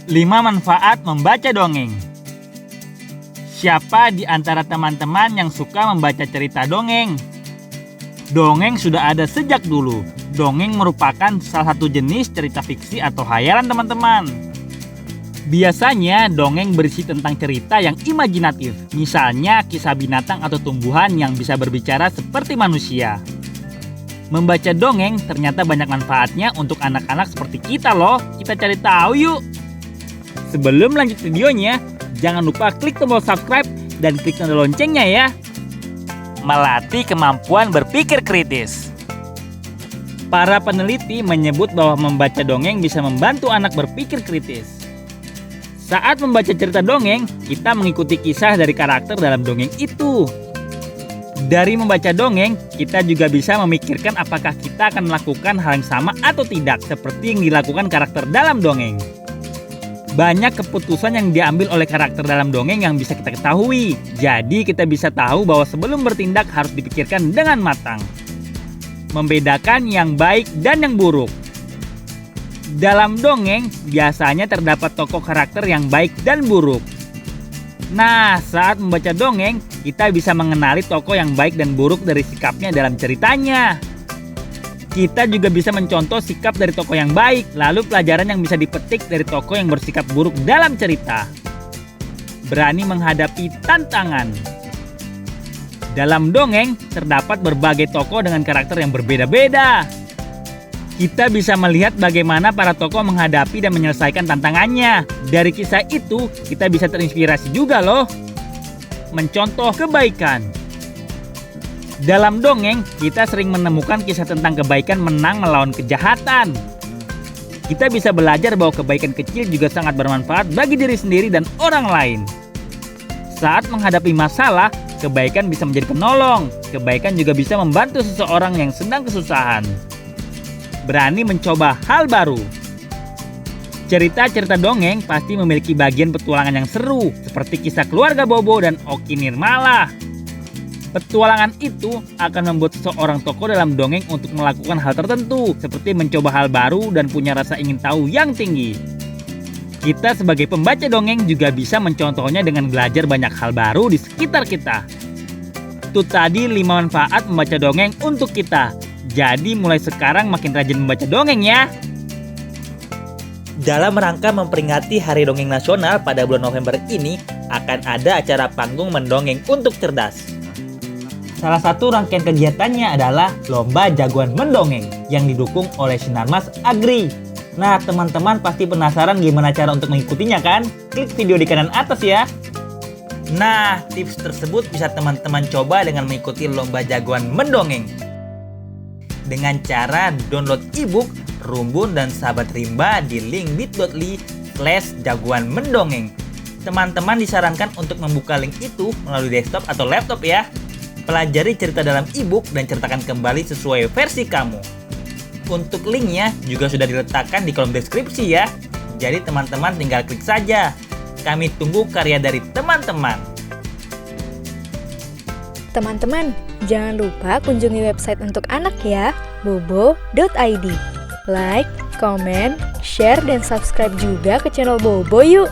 5 manfaat membaca dongeng. Siapa di antara teman-teman yang suka membaca cerita dongeng? Dongeng sudah ada sejak dulu. Dongeng merupakan salah satu jenis cerita fiksi atau khayalan teman-teman. Biasanya dongeng berisi tentang cerita yang imajinatif. Misalnya kisah binatang atau tumbuhan yang bisa berbicara seperti manusia. Membaca dongeng ternyata banyak manfaatnya untuk anak-anak seperti kita loh. Kita cari tahu yuk. Sebelum lanjut videonya, jangan lupa klik tombol subscribe dan klik tanda loncengnya ya. Melatih kemampuan berpikir kritis. Para peneliti menyebut bahwa membaca dongeng bisa membantu anak berpikir kritis. Saat membaca cerita dongeng, kita mengikuti kisah dari karakter dalam dongeng itu. Dari membaca dongeng, kita juga bisa memikirkan apakah kita akan melakukan hal yang sama atau tidak, seperti yang dilakukan karakter dalam dongeng. Banyak keputusan yang diambil oleh karakter dalam dongeng yang bisa kita ketahui. Jadi kita bisa tahu bahwa sebelum bertindak harus dipikirkan dengan matang. Membedakan yang baik dan yang buruk. Dalam dongeng biasanya terdapat tokoh karakter yang baik dan buruk. Nah, saat membaca dongeng, kita bisa mengenali tokoh yang baik dan buruk dari sikapnya dalam ceritanya. Kita juga bisa mencontoh sikap dari tokoh yang baik, lalu pelajaran yang bisa dipetik dari tokoh yang bersikap buruk dalam cerita. Berani menghadapi tantangan. Dalam dongeng, terdapat berbagai tokoh dengan karakter yang berbeda-beda. Kita bisa melihat bagaimana para tokoh menghadapi dan menyelesaikan tantangannya. Dari kisah itu, kita bisa terinspirasi juga loh. Mencontoh kebaikan. Dalam dongeng, kita sering menemukan kisah tentang kebaikan menang melawan kejahatan. Kita bisa belajar bahwa kebaikan kecil juga sangat bermanfaat bagi diri sendiri dan orang lain. Saat menghadapi masalah, kebaikan bisa menjadi penolong. Kebaikan juga bisa membantu seseorang yang sedang kesusahan. Berani mencoba hal baru. Cerita-cerita dongeng pasti memiliki bagian petualangan yang seru, seperti kisah keluarga Bobo dan Oki Nirmala. Petualangan itu akan membuat seseorang tokoh dalam dongeng untuk melakukan hal tertentu, seperti mencoba hal baru dan punya rasa ingin tahu yang tinggi. Kita sebagai pembaca dongeng juga bisa mencontohnya dengan belajar banyak hal baru di sekitar kita. Itu tadi 5 manfaat membaca dongeng untuk kita. Jadi mulai sekarang makin rajin membaca dongeng ya. Dalam rangka memperingati Hari Dongeng Nasional pada bulan November ini, akan ada acara panggung mendongeng untuk cerdas. Salah satu rangkaian kegiatannya adalah Lomba Jagoan Mendongeng yang didukung oleh Sinarmas Agri. Nah, teman-teman pasti penasaran gimana cara untuk mengikutinya kan? Klik video di kanan atas ya. Nah, tips tersebut bisa teman-teman coba dengan mengikuti Lomba Jagoan Mendongeng. Dengan cara download ebook Rumbun dan Sahabat Rimba di link bit.ly/jagoan mendongeng. Teman-teman disarankan untuk membuka link itu melalui desktop atau laptop ya. Pelajari cerita dalam ebook dan ceritakan kembali sesuai versi kamu. Untuk linknya juga sudah diletakkan di kolom deskripsi ya. Jadi teman-teman tinggal klik saja. Kami tunggu karya dari teman-teman. Teman-teman, jangan lupa kunjungi website untuk anak ya, bobo.id. Like, comment, share, dan subscribe juga ke channel Bobo yuk!